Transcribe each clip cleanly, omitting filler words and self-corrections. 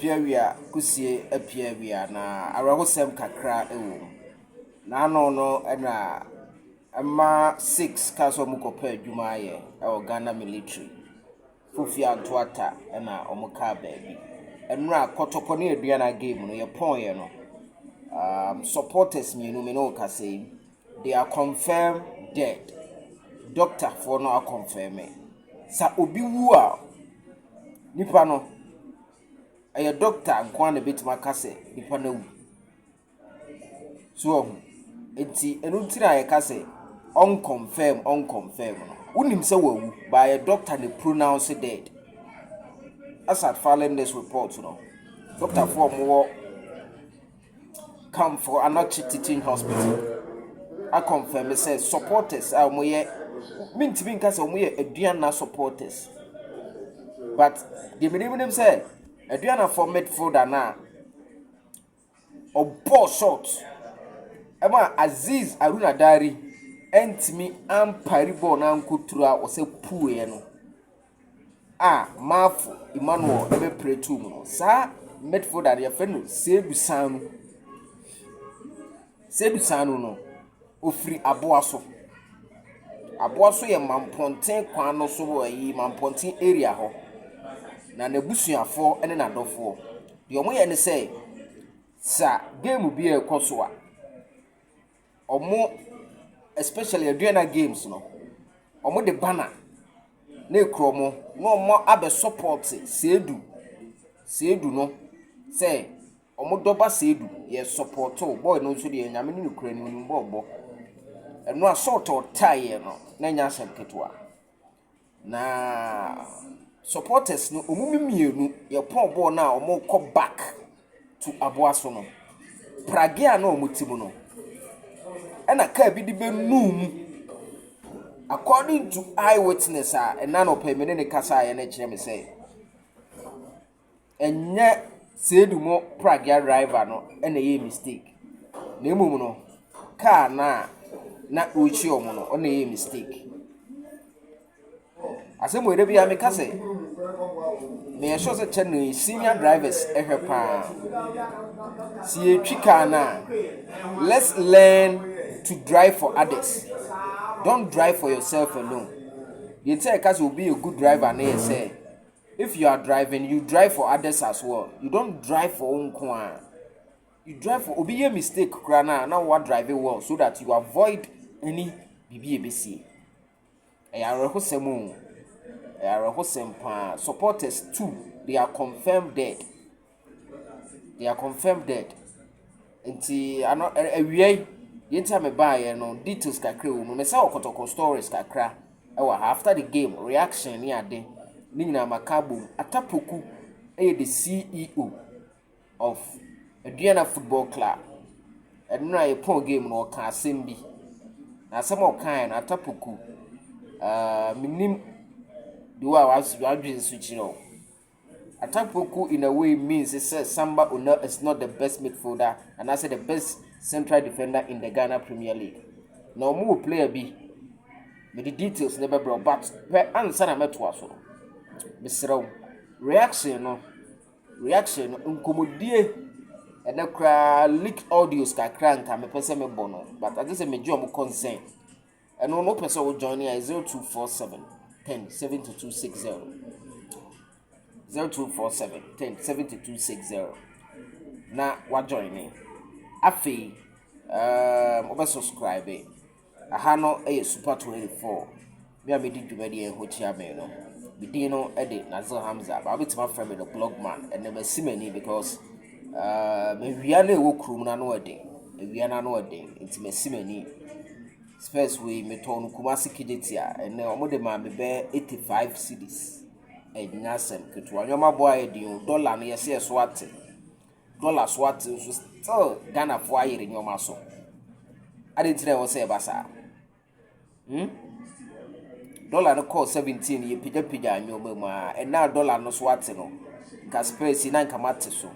epiawia kusie epiawia na awahosem kakra ewo na no na ama 6 kaso mukopa adwuma ye e Ghana military Fufi Aduata na omuka baabi enra Kotoko ne Aduana game no ye pon ye no supporters mienu me no ka say they are confirmed dead. Doctor for no confirm me sa obi wu a nipa no a doctor nkwa na betima ka say nipa na wu so enti enu tira ye ka say unconfirm no unim say wawu by a doctor they pronounce dead as at filing this report no doctor for more come for another teaching hospital I confirm say supporters are moye minti bin kasa moye Aduana supporters but the minimum say Aduana for midfielder na or ball shot ema Aziz Aruna Dari entimi ampari ball na nkutura o se puye no mafu Emmanuel ebe pretu no sa midfielder ya fenu sedu sanu no ofri aboaso ye mamponten kwan no so wo yi mamponten area ho na nabusuafo ene nadofo de omo ye ne say sa game bi e koso a omo especially Aduana games no omo de banner na ekromo no omo abe support sedu no say omo doba sedu ye support boy no so de nyame ni kura ni mbo eno assault or tie no na nya asem ketwa na supporters no omumimienu ye pon ball na omo ko back to aboaso no pragia na omutimu no ena ka bi di benum according to eyewitness na no pemene ne kasa ye na kire me say enye sedu mo pragia driver no ena ye mistake na emum no car na uchi omo no ona ye mistake asemo ere bia me kase me sure say channel senior drivers ehwepa si etwika na let's learn to drive for others, don't drive for yourself alone. You tell case will be a good driver na say if you are driving you drive for others as well, you don't drive for own kwa. You drive for obi mistake kra na what driving well so that you avoid any BBABC. Supporters too, they are confirmed dead. Nti ano awie yenta me buy no details kakra wo me say Kotoko stories kakra after the game reaction ni ade ni nyina makabo Atapoku the CEO of Aduana Football Club and na e pon game no ka asem bi na asem o kan na Atapoku minim the way was switching on. Atapoku in a way means it says Samba Una is not the best midfielder and I say the best central defender in the Ghana Premier League. Now more player be with the details never brought but per answer na metwa so. Mr. Reaction nkomodie and the leaked audios kakra nka me pese me bono but I just say me jomo consent and no person will join here 0247 10 7260 0247 10 7260 na wa join me afi oba subscribe aha no super 24 me amedi dwumadi ho chia me no bidin no ede Nazil Hamza ba betima from the blog man and never see many because me wia na ewo krum na no ede wia na no ede nti me see many space we me ton Kumasi Kijetia and omo de ma me be 85 cedis nyasem ketwa nyoma boy di dollar na yesi swat dollar swat so still Ghana for ayire nyoma so ade tire wo say basa dollar no call 17 ye pija nyoma ma and now dollar no swat no nka space na nka mate so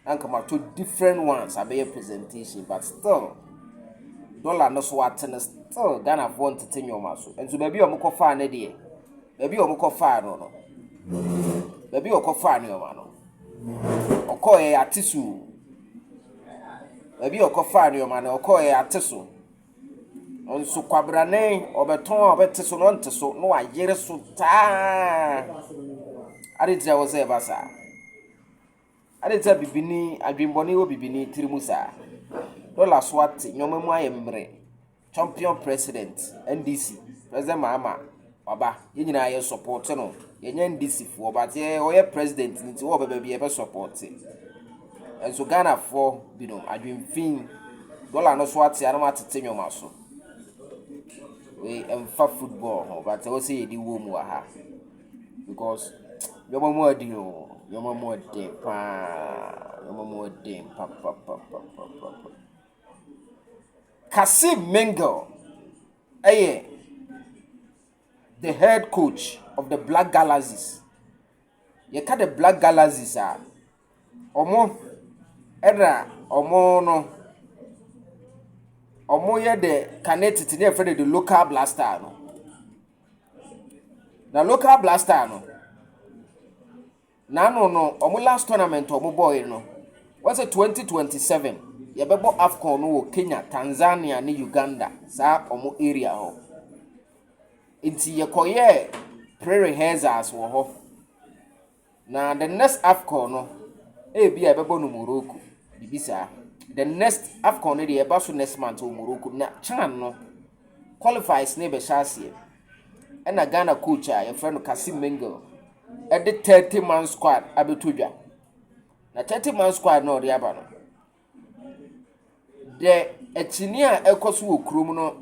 nka ma to different ones abe presentation but still dollar no swat no still Ghana for ntete nyoma so enso ba bi o mko fa na de ba bi o mko fa no Baby okofa ni oma no okoye atisu ebi okofa ne ma na okoye atisu onso kwabrane obeton obetiso no ntiso no ayere so taa adetira wo se basa adetira bibini adwinbone wo bibini tirimusa dollar swat nyomamu ayembre champion president NDC president mama baba yenyina ye support no yenye NDC fo but ye oye president nti wo baba bi e be support enso Ghana fo bi no adwinfin dollar no swat ya no matete nyoma so we emfa football ho but we say di wo mu aha because yomamu adi o yomamu adi pa Kasim Mingle, the head coach of the Black Galaxies. You the Black Galaxies are omo ye the connected near friend the local blaster no. The local blaster no. No omo last tournament omo boy no. What's it 2027? Yabebo AFCON no Kenya, Tanzania ni Uganda sa omo area ho. Inti yekoye pre-rehearsals wo ho. Na the next AFCON no bi yabebo no Morocco. Bibisa. The next AFCON no dey eba so next month o Morocco na Chan no qualifies ne be shasie. E na Ghana coach a your friend Kasim Mingle e de 30-man squad abetodwa. Na 30-man squad no dey aba no. The engineer ekoso wo krom no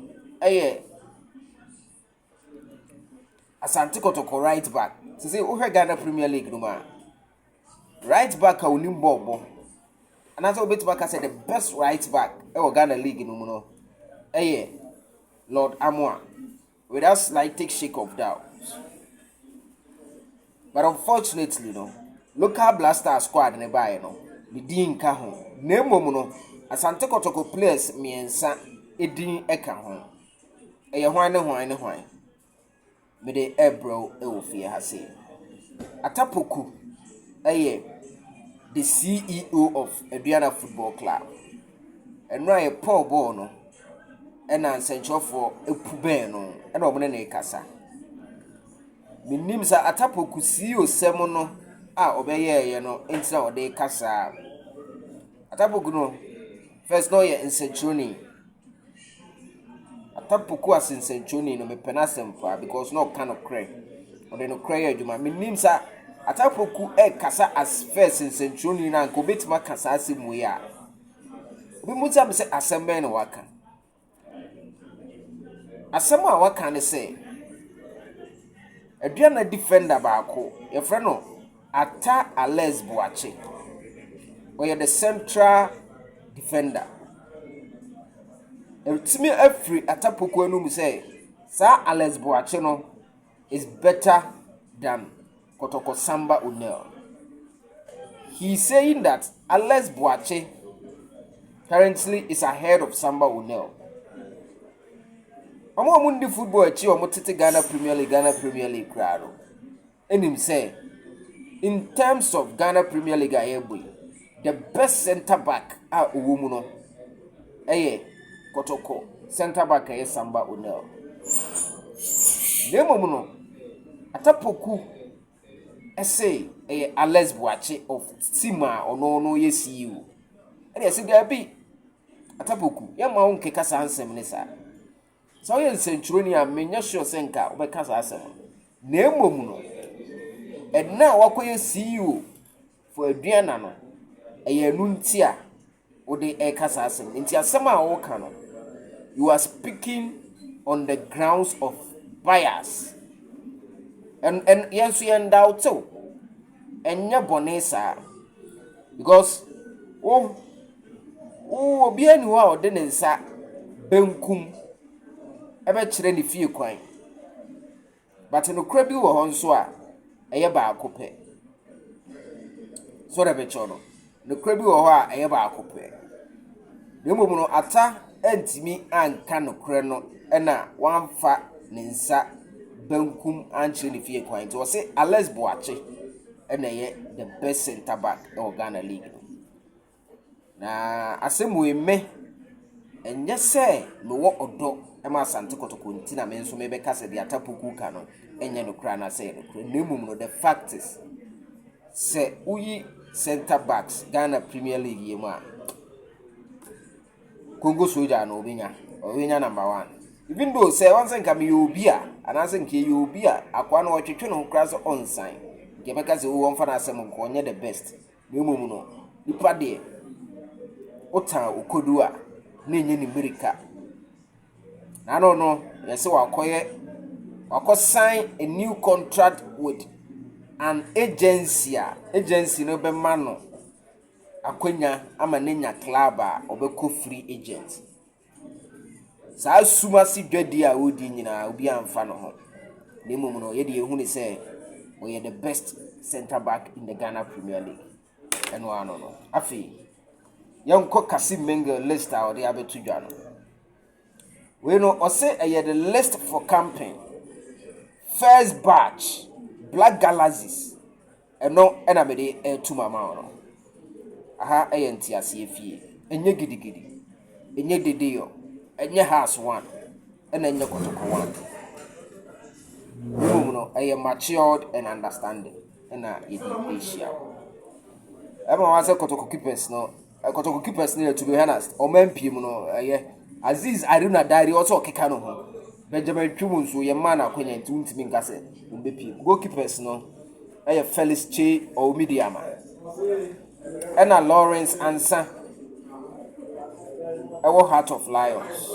Asante Kotoko right back. Say wo hwe Ghana Premier League no ma. Right back a onim bobo. And as obet back say the best right back e Ghana League no no. Lord Amoa. Without slight shake of doubt. But unfortunately no, local blaster squad ne buy no. The din ka ho. Na mom no Asante Kotoko players miensa edin eka ho. Hwan ne hwan. Me de ebro e wo fie ha se. Atapoku the CEO of Aduana Football Club. And right Paul ball no. And answer for epube no. And omo ne kasa. Minim sa Atapoku CEO semono a obeye ye no entina ode kasa. Atapoku no first no ye insentroni. Atapoku as insentroni no me penasem fa because no kind of cray. Or no cray aduma. Minim sa Atapoku kasa as first insentroni na nko betima kasa asemu ya. Obi muta me se asembe no waka. Asemu a waka ne se Aduana defender baako your friend no Ata Alex Boache. Or the central defender. Timi every Atapoku enu mu say Sir Alex Boache no is better than Kotoko Samba Unel. He's saying that Alex Boache currently is ahead of Samba Unel. Omo mundi football echi omo tete Ghana Premier League crowd. And him say in terms of Ghana Premier League ayeboy the best center back a owomu no Kotoko center back Samba Unel. Nemo no Atapoku say Alex Boache of Sima no ye CEO. And yes there be Atapoku ya ma won keka sa ansem ne sa. So ye century a menya sure senka obeka sa asem. Nemo no and now wakoye CEO for Aduana no enu ntia ode kasa asem. Nti asem a wo ka no you are speaking on the grounds of bias. And yes we end out too. Enya bonesa because obi anu a ode ne nsa benkum ebe kire ne fie kwan but no kra bi wo ho nso a eye ba akope so rebe chono no kra bi wo ho a eye ba akope nemo no ata antimi anka no kra no na wanfa ne nsa benkum anche ne fie kwan to say Alex Boache and the best center back in Ghana League. Na asem we me enye se me wo odo e ma Asante Kotoko nti na me nso me beka se de atapoku ka no enye no kra na se no kra nemum no the fact is se uyi center backs Ghana Premier League yemu a Congo Soldier no obinya number 1 even though say once nka me obi a anase nke ye obi a akwa no otwetwe no kra so onsan nke beka se wo mfa na asem nko onye the best nemum no nipa de Ota Okodua nenye ni America. Na no yesi wako sign a new contract with an agency no be mano akwenya ama nenya club a obeko free agent. Sa suma si dwadi a odi nyina obi amfa no ho. Na emom no ye de ehunu say we are the best center back in the Ghana Premier League. Eno ano no. Afi Yanko Kasim Menge list out the abetu dwa no. We know ose the list for campaign. First batch Black Galaxies. Eno enamede to mama no. Aha enti ase fie. Enye gidigidi. Enye dedeyo. Enye house one. Enye Kotoko one. No matured and understanding. Ena yedi Asia. Ema wase Kotoko keepers no. Kotoko keepers need to be honest. Omen no Aziz Aruna Diary also keka no ho. Benjamin Twum so ye man akwanya nti untimi nka se umbe piem. Goalkeepers no Felix Che or Midiama. Ena Lawrence Ansa. Heart of Lions.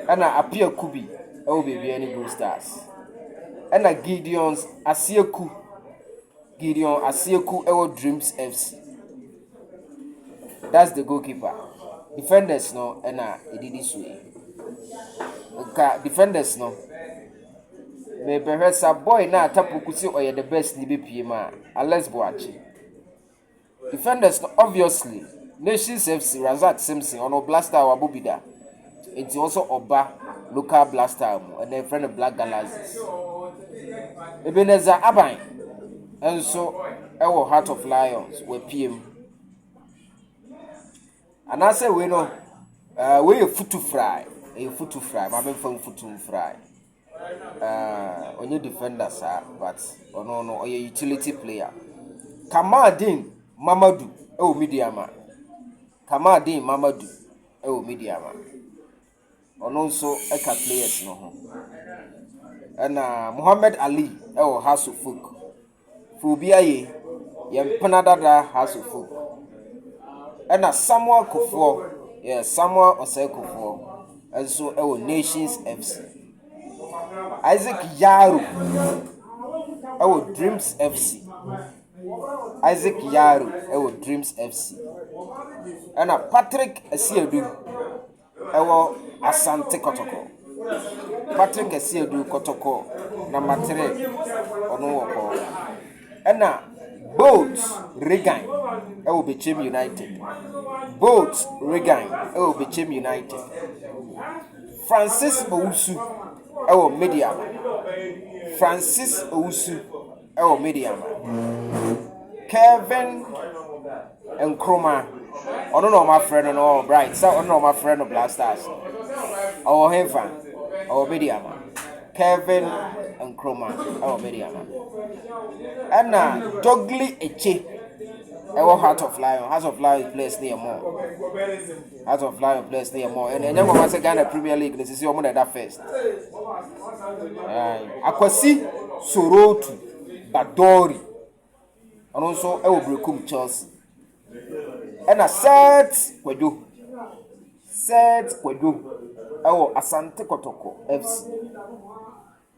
Ena Apia Kubi. Be any Blue Stars. Ena Gideon Asieku Dreams FC. That's the goalkeeper. Defenders no ena edidi suwe. Defenders no. Me behesa boy na atapuku si oye the best ni be ma. Alex Boachi. Defenders no obviously Nations FC Razak Simpson ono Blaster wa Bobida. It's also Oba local Blaster and then friend of Black Galaxies. Ebeneza Aban. And so our Heart of Lions we PM. And I say we know we a foot to fry. My men from foot to fry. On your defenders but no or your utility player. Kamadin Mamadou media man. Kamadin Mamadou media man. And also Eka players no. And Muhammad Ali House of Folk. Fubiaye yem panadada House of Folk. And Samuel Kufo, Samuel Osekufo, and so Nations FC. Isaac Yaru, Dreams FC. Isaac Yaru, Dreams FC. And Patrick Esiedu, Asante Kotoko. Patrick Esiedu Kotoko, number 3, Ono. And Boat Regan, Became United. Boat Regan, Became United. Francis Ousu, Mediama. Francis Ousu, Mediama. Kevin and Chroma. I don't know my friend and all bright. So I don't know my friend of Black Stars. Our Heaven, Mediama. Kevin and Chroma, Mediama. And Dogly Eche, Heart of Lion plays near more. Heart of Lion plays near more. And then once again, the Premier League, this is your money that first. Akwasi Sorotu Badori, and also Elbrekum Chelsea. And a set Kwedu, Asante Kotoko FC.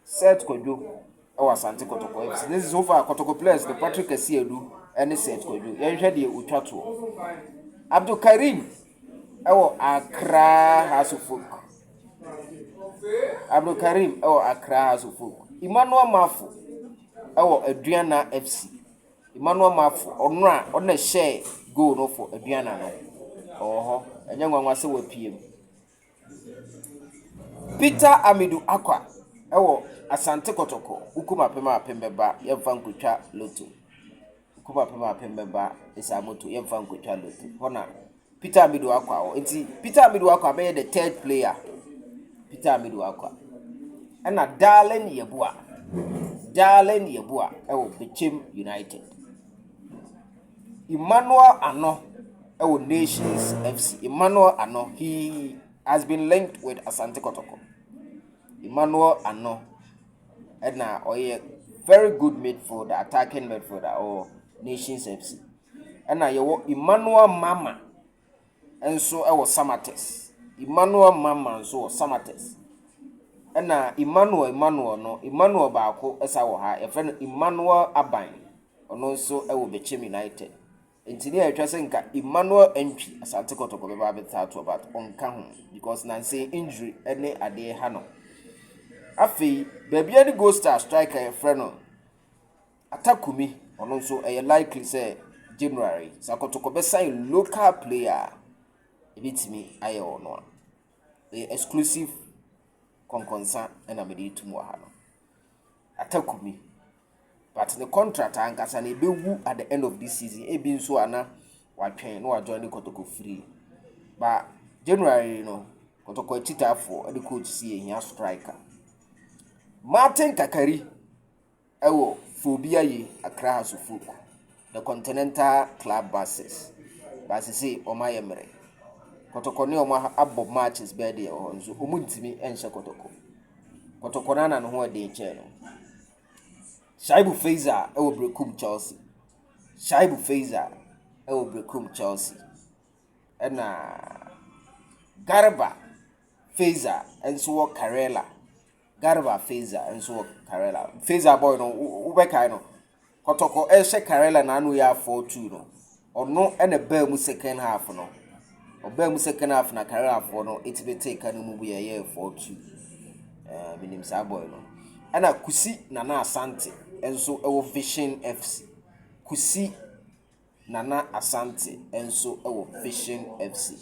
Set Kwedu. Asante Kotoko FC. This is so far Kotoko players, the Patrick Esiedu and the set Kwedu. Yenhwede Uchato. Abdul Karim. Accra House of Folk. Abdul Karim. Accra House of Folk. Emmanuel Mafu. Aduana FC. Emmanuel Mafu. On a share go no for Aduana no. And young one was so PM. Peter Amidou Aqua. Ewo Asante Kotoko ukuma pema pembeba yemfa nkotwa loto ukuma pema pembeba isamoto yemfa nkotwa loto hona Peter Amidu akwa o enti Peter Amidu akwa be the third player Peter Amidu akwa na Darlen Yebua ewo Bechem United Emmanuel Ano ewo Nations FC Emmanuel Ano he has been linked with Asante Kotoko Emmanuel Ano na oye very good midfielder attacking midfielder or Nations FC na yewo Emmanuel Mama enso ewo Samates Emmanuel Mama enso wo Samates na Emmanuel baako esa wo ha e friend Emmanuel Aban ono nso ewo Bechem United ntini a twese nka Emmanuel entry Asante Kotoko beba beta to about onka ho because na say injury ene ade ha no afei baby any go star striker e friend no Atakumi ono nso e likely say January Kotoko be sign local player ebitimi aye ono a exclusive konkonsa na mede tumu ha no Atakumi but the contract ankasa na ebewu at the end of this season ebi nso ana watwen no join Kotoko free but January no Kotoko titafo the coach see ehia striker Martin Kakari ewo Phobia ye Accra Hasufuku the Continental Club buses say oma yemre Kotoko ne oma abo matches bede o nso omuntimi enhye Kotoko na no ho de che no Shaibu Faiza ewo Brekum Chelsea Shaibu Faiza ewo Brekum Chelsea na Garba Faiza enso wo Karela Garba Faiza enso wo Karela Faiza boy no ubeka no Kotoko ehye Karela na anu ya 4-2 no ono ene ba mu second half no oba mu second half na Karela for no it be take anu mu ye 4-2 minim sa boy no ana Kusi Nana Asante enso ewo Vision FC Kusi Nana Asante enso ewo Vision FC.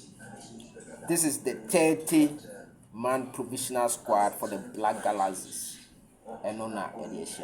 This is the 30-man provisional squad for the Black Galaxies. Enona Elisha.